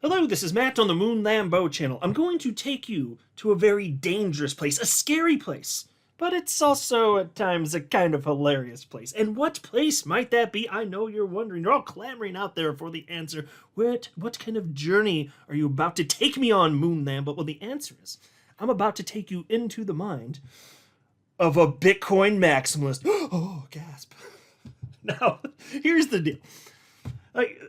Hello, this is Matt on the Moon Lambo channel. I'm going to take you to a very dangerous place, a scary place. But it's also, at times, a kind of hilarious place. And what place might that be? I know you're wondering. You're all clamoring out there for the answer. What kind of journey are you about to take me on, Moon Lambo? Well, the answer is, I'm about to take you into the mind of a Bitcoin maximalist. Oh, gasp. Now, here's the deal. Like,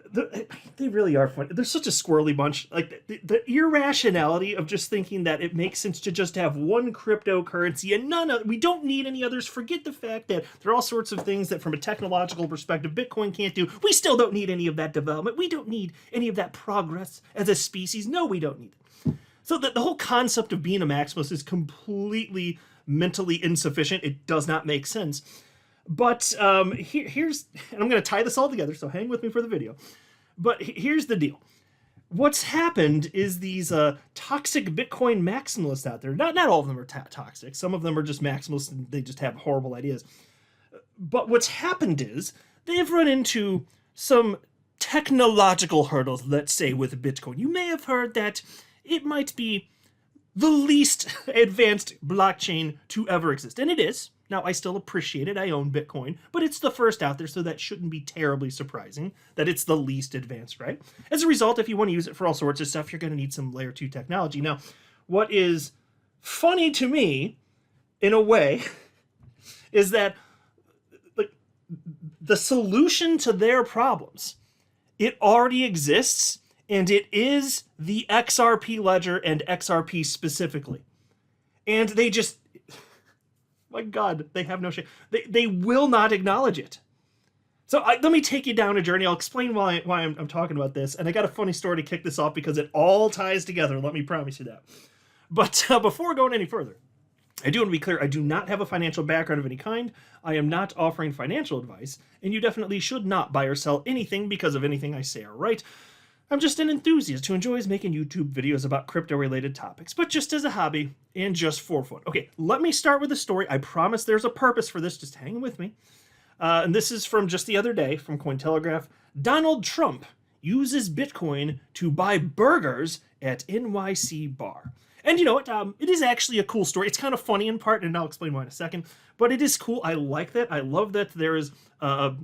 they really are funny. They're such a squirrely bunch. Like, the irrationality of just thinking that it makes sense to just have one cryptocurrency and none of, we don't need any others. Forget the fact that there are all sorts of things that from a technological perspective Bitcoin can't do. We still don't need any of that development. We don't need any of that progress as a species. No, we don't need it. So the whole concept of being a maximalist is completely mentally insufficient. It does not make sense. But here's, and I'm going to tie this all together, so hang with me for the video. But here's the deal. What's happened is these toxic Bitcoin maximalists out there, not all of them are toxic. Some of them are just maximalists and they just have horrible ideas. But what's happened is they've run into some technological hurdles, let's say, with Bitcoin. You may have heard that it might be the least advanced blockchain to ever exist, and it is. Now, I still appreciate it. I own Bitcoin, but it's the first out there, so that shouldn't be terribly surprising that it's the least advanced, right? As a result, if you want to use it for all sorts of stuff, you're going to need some layer 2 technology. Now, what is funny to me, in a way, is that like, the solution to their problems, it already exists, and it is the XRP Ledger and XRP specifically. And they just... my God, they have no shame. They will not acknowledge it. So let me take you down a journey. I'll explain why I'm talking about this. And I got a funny story to kick this off because it all ties together. Let me promise you that. But before going any further, I do want to be clear. I do not have a financial background of any kind. I am not offering financial advice. And you definitely should not buy or sell anything because of anything I say or write. I'm just an enthusiast who enjoys making YouTube videos about crypto-related topics, but just as a hobby and just for fun. Okay, let me start with a story. I promise there's a purpose for this. Just hang with me. And this is from just the other day from Cointelegraph. Donald Trump uses Bitcoin to buy burgers at NYC bar. And you know what? It is actually a cool story. It's kind of funny in part, and I'll explain why in a second. But it is cool. I like that. I love that there is, a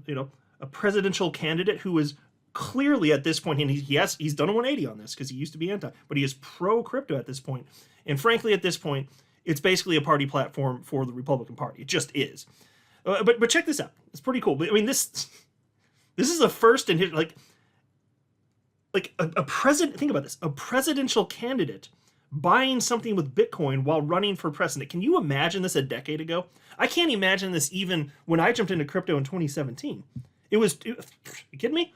presidential candidate who is clearly at this point, and he's done a 180 on this because he used to be anti, but he is pro-crypto at this point. And frankly, at this point, it's basically a party platform for the Republican Party. It just is. But check this out. It's pretty cool. I mean, this is a first in his, like a president. Think about this: a presidential candidate buying something with Bitcoin while running for president. Can you imagine this a decade ago? I can't imagine this even when I jumped into crypto in 2017. You kidding me?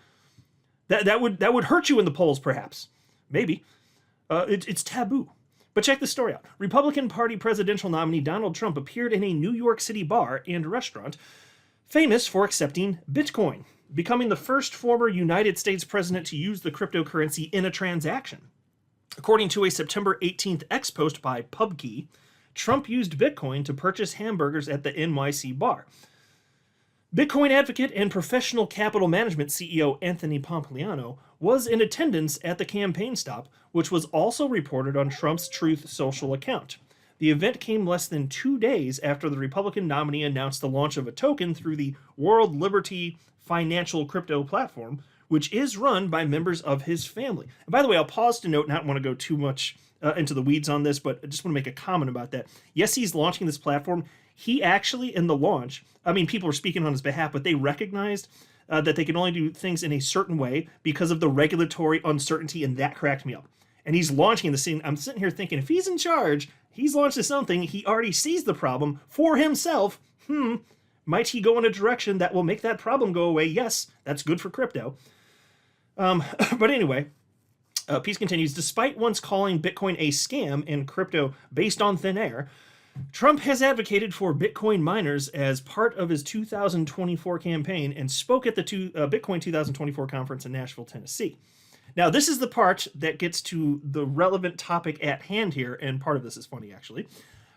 That would hurt you in the polls, perhaps. Maybe. It's taboo. But check this story out. Republican Party presidential nominee Donald Trump appeared in a New York City bar and restaurant famous for accepting Bitcoin, becoming the first former United States president to use the cryptocurrency in a transaction. According to a September 18th X post by PubKey, Trump used Bitcoin to purchase hamburgers at the NYC bar. Bitcoin advocate and professional capital management CEO Anthony Pompliano was in attendance at the campaign stop, which was also reported on Trump's Truth Social account. The event came less than 2 days after the Republican nominee announced the launch of a token through the World Liberty Financial crypto platform, which is run by members of his family. And by the way, I'll pause to note, not want to go too much into the weeds on this, but I just want to make a comment about that. Yes, he's launching this platform. He actually, in the launch, I mean, people are speaking on his behalf, but they recognized that they can only do things in a certain way because of the regulatory uncertainty, and that cracked me up. And he's launching this thing. I'm sitting here thinking, if he's in charge, he's launched something, he already sees the problem for himself. Might he go in a direction that will make that problem go away? Yes, that's good for crypto. But anyway, piece continues. Despite once calling Bitcoin a scam and crypto based on thin air, Trump has advocated for Bitcoin miners as part of his 2024 campaign and spoke at the Bitcoin 2024 conference in Nashville, Tennessee. Now, this is the part that gets to the relevant topic at hand here, and part of this is funny, actually.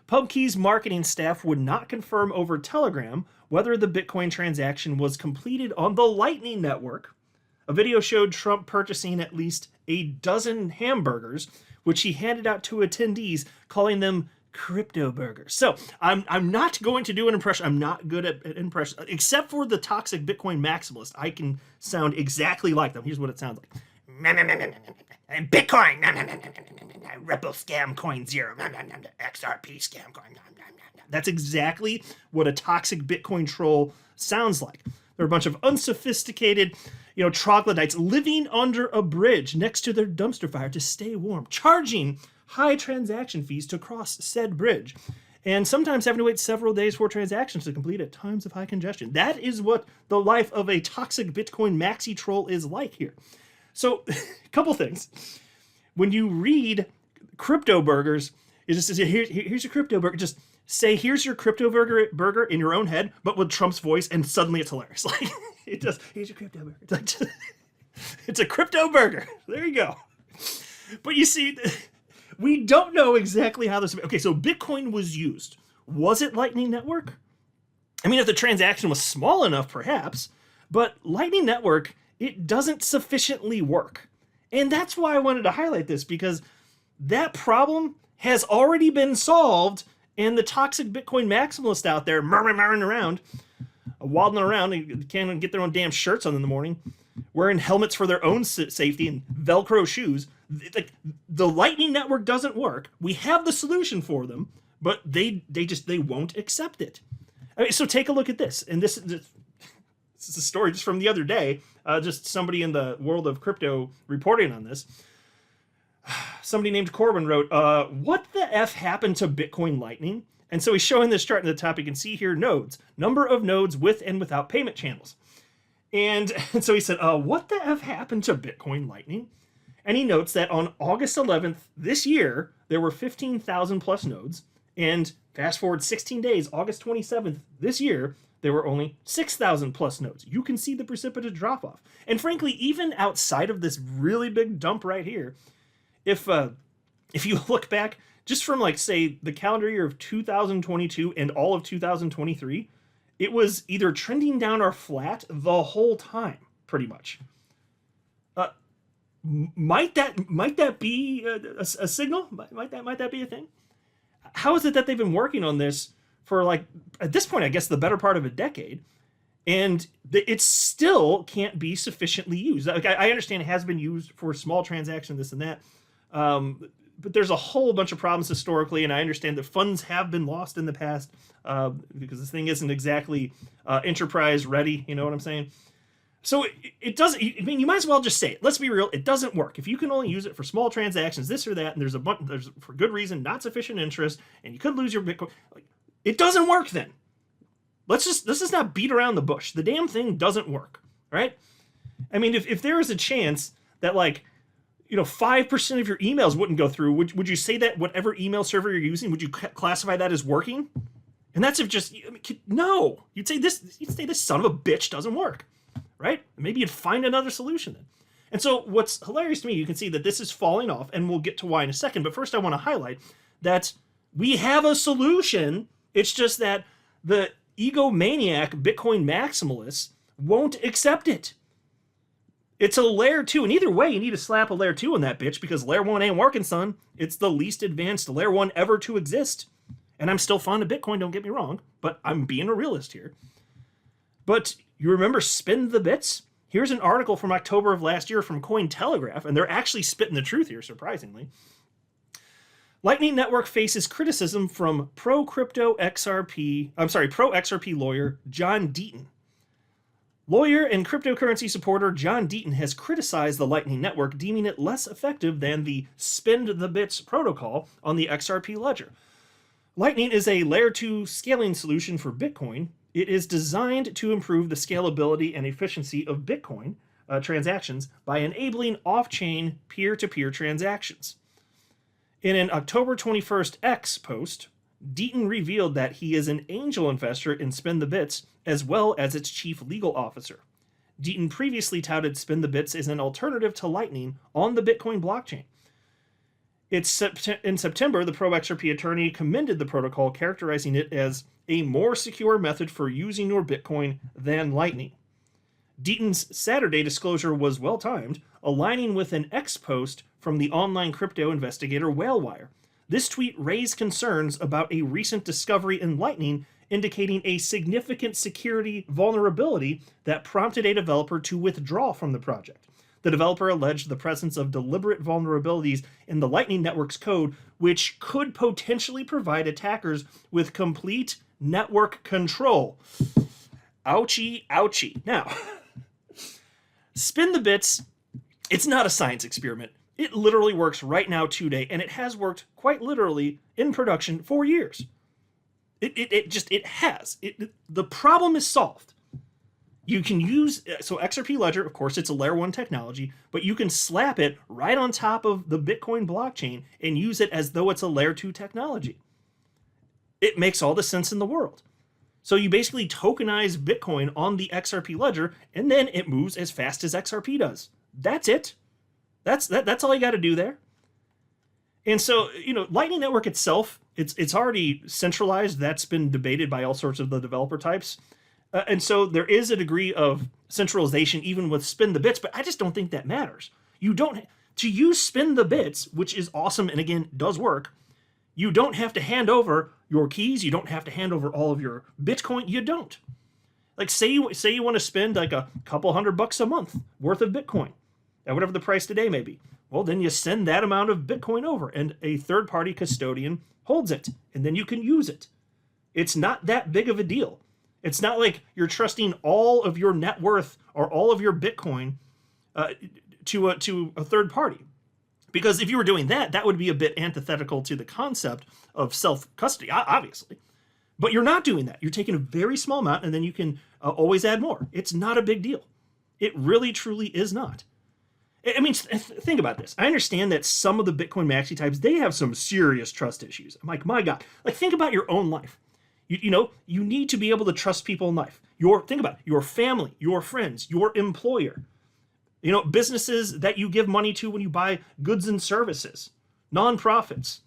PubKey's marketing staff would not confirm over Telegram whether the Bitcoin transaction was completed on the Lightning Network, A video showed Trump purchasing at least a dozen hamburgers, which he handed out to attendees, calling them crypto burgers. So I'm not going to do an impression. I'm not good at impressions, except for the toxic Bitcoin maximalist. I can sound exactly like them. Here's what it sounds like. Bitcoin, Ripple scam coin 0, XRP scam coin. That's exactly what a toxic Bitcoin troll sounds like. They're a bunch of unsophisticated, troglodytes living under a bridge next to their dumpster fire to stay warm, charging high transaction fees to cross said bridge, and sometimes having to wait several days for transactions to complete at times of high congestion. That is what the life of a toxic Bitcoin maxi troll is like here. So, a couple things. When you read crypto burgers, it just says, here's your crypto burger. Just say, here's your crypto burger in your own head, but with Trump's voice, and suddenly it's hilarious. Like, it does, here's your crypto burger. It's, like, it's a crypto burger. There you go. But you see, we don't know exactly how this... Okay, so Bitcoin was used. Was it Lightning Network? I mean, if the transaction was small enough, perhaps. But Lightning Network, it doesn't sufficiently work. And that's why I wanted to highlight this, because that problem has already been solved, and the toxic Bitcoin maximalists out there murmuring around, waddling around, and can't even get their own damn shirts on in the morning, wearing helmets for their own safety and Velcro shoes. Like, the Lightning Network doesn't work. We have the solution for them, but they won't accept it. I mean, so take a look at this. And this is a story just from the other day. Just somebody in the world of crypto reporting on this. Somebody named Corbin wrote, what the F happened to Bitcoin Lightning? And so he's showing this chart in the top. You can see here nodes, number of nodes with and without payment channels. And so he said, what the F happened to Bitcoin Lightning? And he notes that on August 11th this year, there were 15,000 plus nodes. And fast forward 16 days, August 27th this year, there were only 6,000 plus nodes. You can see the precipitous drop off. And frankly, even outside of this really big dump right here, if you look back just from, like, say, the calendar year of 2022 and all of 2023, it was either trending down or flat the whole time, pretty much. Might that be a signal? Might that be a thing? How is it that they've been working on this for, like, at this point, I guess, the better part of a decade, and it still can't be sufficiently used? Like, I understand it has been used for small transactions, this and that, but there's a whole bunch of problems historically, and I understand that funds have been lost in the past because this thing isn't exactly enterprise ready. You know what I'm saying? So it doesn't. I mean, you might as well just say it. Let's be real. It doesn't work. If you can only use it for small transactions, this or that, and there's for good reason not sufficient interest, and you could lose your Bitcoin. Like, it doesn't work. Then let's just not beat around the bush. The damn thing doesn't work, right? I mean, if there is a chance that, like, 5% of your emails wouldn't go through, would you say that whatever email server you're using, would you classify that as working? And that's if just no. You'd say this son of a bitch doesn't work. Right? Maybe you'd find another solution then. And so what's hilarious to me, you can see that this is falling off, and we'll get to why in a second. But first I want to highlight that we have a solution. It's just that the egomaniac Bitcoin maximalists won't accept it. It's a layer 2. And either way, you need to slap a layer 2 on that bitch, because layer 1 ain't working, son. It's the least advanced layer 1 ever to exist. And I'm still fond of Bitcoin, don't get me wrong, but I'm being a realist here. But you remember Spend the Bits? Here's an article from October of last year from Cointelegraph, and they're actually spitting the truth here, surprisingly. Lightning Network faces criticism from pro-XRP lawyer John Deaton. Lawyer and cryptocurrency supporter John Deaton has criticized the Lightning Network, deeming it less effective than the Spend the Bits protocol on the XRP Ledger. Lightning is a layer 2 scaling solution for Bitcoin. It is designed to improve the scalability and efficiency of Bitcoin transactions by enabling off-chain peer-to-peer transactions. In an October 21st X post, Deaton revealed that he is an angel investor in Spend the Bits, as well as its chief legal officer. Deaton previously touted Spend the Bits as an alternative to Lightning on the Bitcoin blockchain. In September, the pro-XRP attorney commended the protocol, characterizing it as a more secure method for using your Bitcoin than Lightning. Deaton's Saturday disclosure was well timed, aligning with an X post from the online crypto investigator Whalewire. This tweet raised concerns about a recent discovery in Lightning indicating a significant security vulnerability that prompted a developer to withdraw from the project. The developer alleged the presence of deliberate vulnerabilities in the Lightning Network's code, which could potentially provide attackers with complete network control. Ouchie, ouchie. Now, Spin the Bits, it's not a science experiment. It literally works right now today, and it has worked quite literally in production for years. It has. The problem is solved. You can use, so XRP Ledger, of course, it's a layer 1 technology, but you can slap it right on top of the Bitcoin blockchain and use it as though it's a layer 2 technology. It makes all the sense in the world. So you basically tokenize Bitcoin on the XRP Ledger, and then it moves as fast as XRP does. That's it. That's all you got to do there. And so, Lightning Network itself, it's already centralized. That's been debated by all sorts of the developer types. And so there is a degree of centralization even with Spin the Bits, but I just don't think that matters. You don't, to use Spin the Bits, which is awesome and again, does work, you don't have to hand over your keys. You don't have to hand over all of your Bitcoin. You don't. Like say you want to spend like a couple $100 a month worth of Bitcoin at whatever the price today may be. Well, then you send that amount of Bitcoin over and a third-party custodian holds it and then you can use it. It's not that big of a deal. It's not like you're trusting all of your net worth or all of your Bitcoin to a third party. Because if you were doing that, that would be a bit antithetical to the concept of self-custody, obviously. But you're not doing that. You're taking a very small amount and then you can always add more. It's not a big deal. It really, truly is not. I mean, think about this. I understand that some of the Bitcoin maxi types, they have some serious trust issues. I'm like, my God. Like, think about your own life. You need to be able to trust people in life. Think about it, your family, your friends, your employer. Businesses that you give money to when you buy goods and services, nonprofits,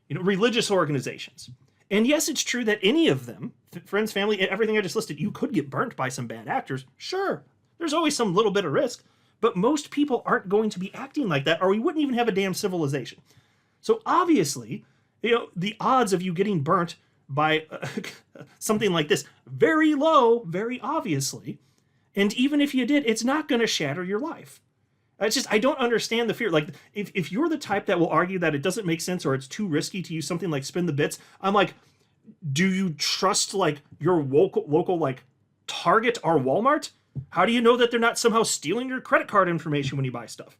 religious organizations. And yes, it's true that any of them, friends, family, everything I just listed, you could get burnt by some bad actors. Sure, there's always some little bit of risk, but most people aren't going to be acting like that or we wouldn't even have a damn civilization. So obviously, the odds of you getting burnt by something like this, very low, very obviously. And even if you did, it's not going to shatter your life. It's just, I don't understand the fear. Like, if you're the type that will argue that it doesn't make sense or it's too risky to use something like Spin the Bits, I'm like, do you trust, like, your local like, Target or Walmart? How do you know that they're not somehow stealing your credit card information when you buy stuff?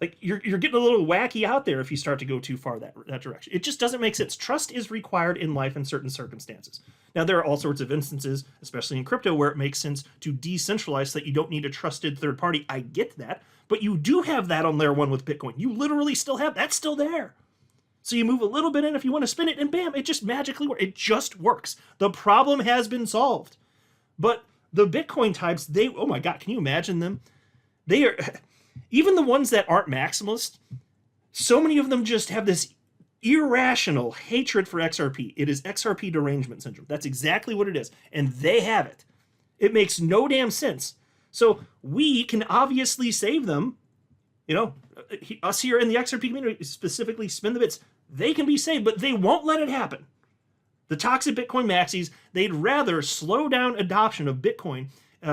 Like, you're getting a little wacky out there if you start to go too far that direction. It just doesn't make sense. Trust is required in life in certain circumstances. Now, there are all sorts of instances, especially in crypto, where it makes sense to decentralize so that you don't need a trusted third party. I get that. But you do have that on layer 1 with Bitcoin. You literally still have that's still there. So you move a little bit in if you want to spin it, and bam, it just magically works. It just works. The problem has been solved. But the Bitcoin types, oh my God, can you imagine them? They are... Even the ones that aren't maximalist, so many of them just have this irrational hatred for XRP. It is XRP derangement syndrome. That's exactly what it is. And they have it. It makes no damn sense. So we can obviously save them. Us here in the XRP community, specifically Spin the Bits, they can be saved, but they won't let it happen. The toxic Bitcoin maxis, they'd rather slow down adoption of Bitcoin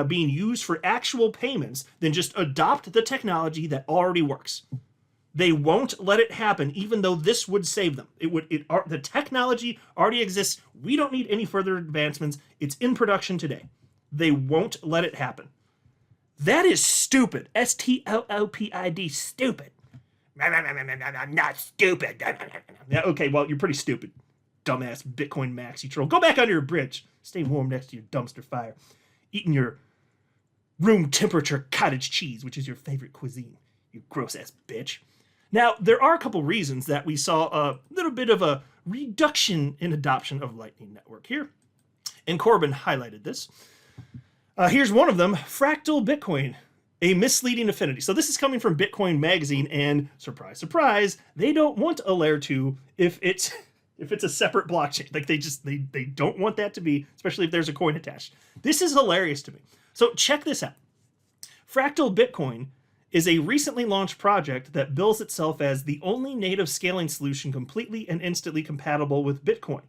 being used for actual payments than just adopt the technology that already works. They won't let it happen, even though this would save them. The technology already exists. We don't need any further advancements. It's in production today. They won't let it happen. That is stupid. STOOPID, stupid. I'm not stupid. Yeah, okay, well, you're pretty stupid. Dumbass Bitcoin maxi troll. Go back under your bridge. Stay warm next to your dumpster fire. Eating your room temperature cottage cheese, which is your favorite cuisine, you gross ass bitch. Now, there are a couple reasons that we saw a little bit of a reduction in adoption of Lightning Network here. And Corbin highlighted this. Here's one of them, Fractal Bitcoin, a misleading affinity. So this is coming from Bitcoin Magazine, and surprise, surprise, they don't want a layer 2 if it's a separate blockchain. Like they don't want that to be, especially if there's a coin attached. This is hilarious to me. So check this out. Fractal Bitcoin is a recently launched project that bills itself as the only native scaling solution completely and instantly compatible with Bitcoin.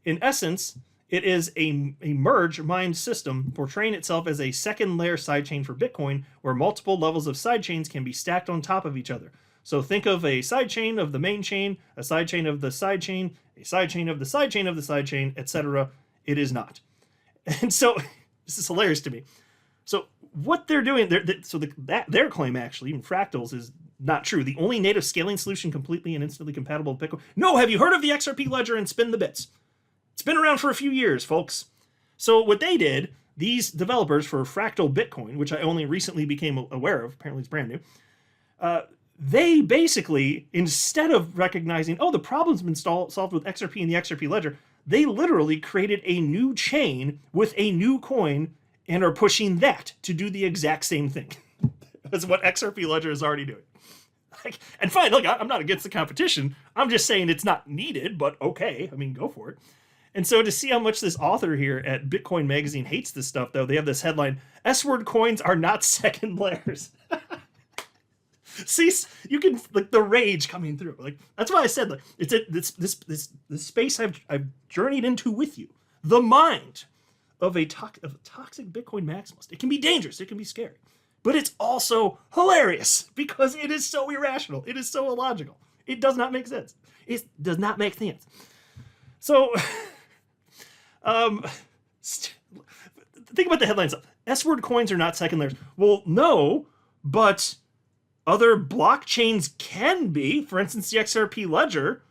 In essence, it is a merge mined system portraying itself as a second layer sidechain for Bitcoin, where multiple levels of sidechains can be stacked on top of each other. So think of a sidechain of the main chain, a sidechain of the sidechain, a sidechain of the sidechain of the sidechain, etc. It is not. And so this is hilarious to me. So what they're doing, their claim actually, even Fractals, is not true. The only native scaling solution completely and instantly compatible with Bitcoin. No, have you heard of the XRP Ledger and Spin the Bits? It's been around for a few years, folks. So what they did, these developers for Fractal Bitcoin, which I only recently became aware of, apparently it's brand new, they basically, instead of recognizing, oh, the problem's been solved with XRP and the XRP Ledger, they literally created a new chain with a new coin and are pushing that to do the exact same thing as what XRP Ledger is already doing. And fine, look, I'm not against the competition. I'm just saying it's not needed, but okay. I mean, go for it. And so to see how much this author here at Bitcoin Magazine hates this stuff, though, they have this headline, S-word coins are not second layers. See, you can, like, the rage coming through. Like, that's why I said, like, it's this space I've journeyed into with you. The mind of a toxic Bitcoin maximalist. It can be dangerous. It can be scary. But it's also hilarious because it is so irrational. It is so illogical. It does not make sense. It does not make sense. So, think about the headlines. S-word coins are not second layers. Well, no, but other blockchains can be. For instance, the XRP Ledger,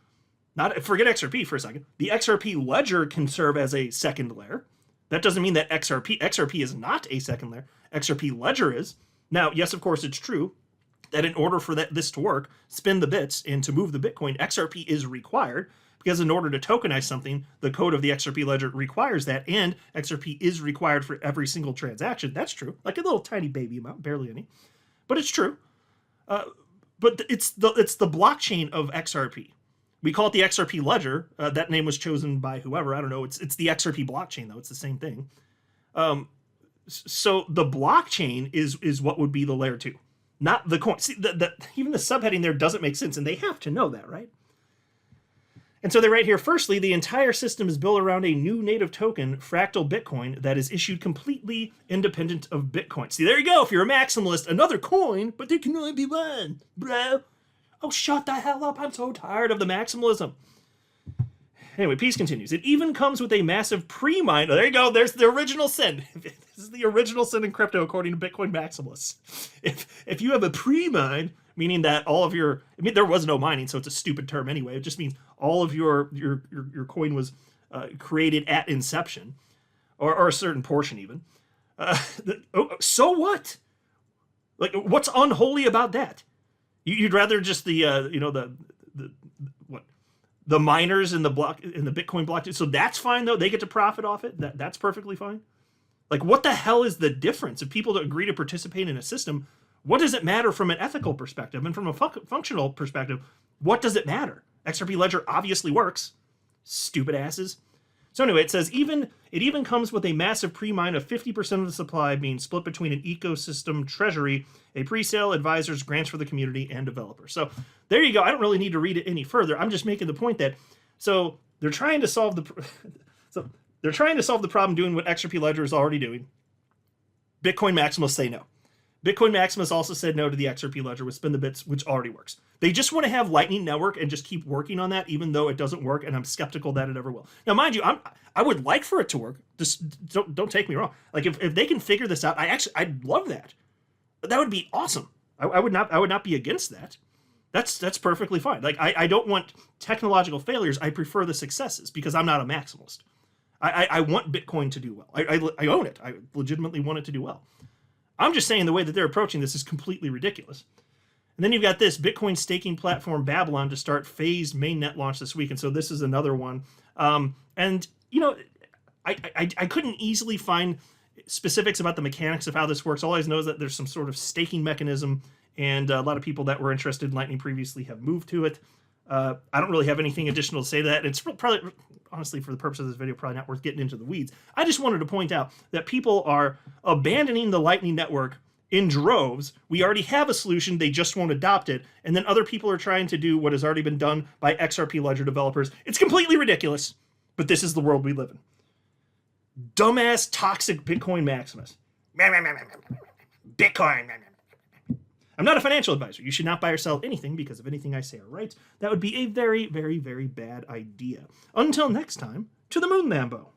forget XRP for a second. The XRP Ledger can serve as a second layer. That doesn't mean that XRP is not a second layer. XRP Ledger is. Now, yes, of course, it's true that in order for this to work, spin the bits and to move the Bitcoin, XRP is required, because in order to tokenize something, the code of the XRP Ledger requires that, and XRP is required for every single transaction. That's true. Like a little tiny baby amount, barely any. But it's true. But it's the blockchain of XRP. We call it the XRP Ledger. That name was chosen by whoever. I don't know. It's the XRP blockchain, though. It's the same thing. So the blockchain is what would be the layer 2, not the coin. See, even the subheading there doesn't make sense, and they have to know that, right? And so they write here, firstly, the entire system is built around a new native token, Fractal Bitcoin, that is issued completely independent of Bitcoin. See, there you go. If you're a maximalist, another coin, but there can only be one, bro. Oh, shut the hell up. I'm so tired of the maximalism. Anyway, Peace continues. It even comes with a massive pre-mine. Oh, there you go. There's the original sin. This is the original sin in crypto, according to Bitcoin maximalists. If you have a pre-mine, meaning that all of your, I mean, there was no mining, so it's a stupid term anyway. It just means all of your coin was created at inception, or a certain portion even. So what? Like, what's unholy about that? You'd rather just the miners in the Bitcoin blockchain. So that's fine though. They get to profit off it. That's perfectly fine. Like, what the hell is the difference? If people agree to participate in a system, what does it matter from an ethical perspective? And from a functional perspective, what does it matter? XRP Ledger obviously works. Stupid asses. So anyway, it says it even comes with a massive pre-mine of 50% of the supply being split between an ecosystem treasury, a pre-sale, advisors, grants for the community, and developers. So there you go. I don't really need to read it any further. I'm just making the point that they're trying to solve the problem doing what XRP Ledger is already doing. Bitcoin maximalists say no. Bitcoin maximalists also said no to the XRP Ledger with Spin the Bits, which already works. They just want to have Lightning Network and just keep working on that, even though it doesn't work, and I'm skeptical that it ever will. Now, mind you, I would like for it to work. Just don't take me wrong. Like, if they can figure this out, I'd love that. That would be awesome. I would not be against that. That's perfectly fine. Like, I don't want technological failures. I prefer the successes because I'm not a maximalist. I want Bitcoin to do well. I own it. I legitimately want it to do well. I'm just saying the way that they're approaching this is completely ridiculous. And then you've got this Bitcoin staking platform Babylon to start phased mainnet launch this week. And so this is another one. And, you know, I couldn't easily find specifics about the mechanics of how this works. All I know is that there's some sort of staking mechanism, and a lot of people that were interested in Lightning previously have moved to it. I don't really have anything additional to say to that. It's probably, honestly, for the purpose of this video, probably not worth getting into the weeds. I just wanted to point out that people are abandoning the Lightning Network in droves. We already have a solution, they just won't adopt it, and then other people are trying to do what has already been done by XRP Ledger developers. It's completely ridiculous, but this is the world we live in. Dumbass, toxic Bitcoin Maximus. Bitcoin. I'm not a financial advisor. You should not buy or sell anything because if anything I say are right, that would be a very, very, very bad idea. Until next time, to the moon, Lambo.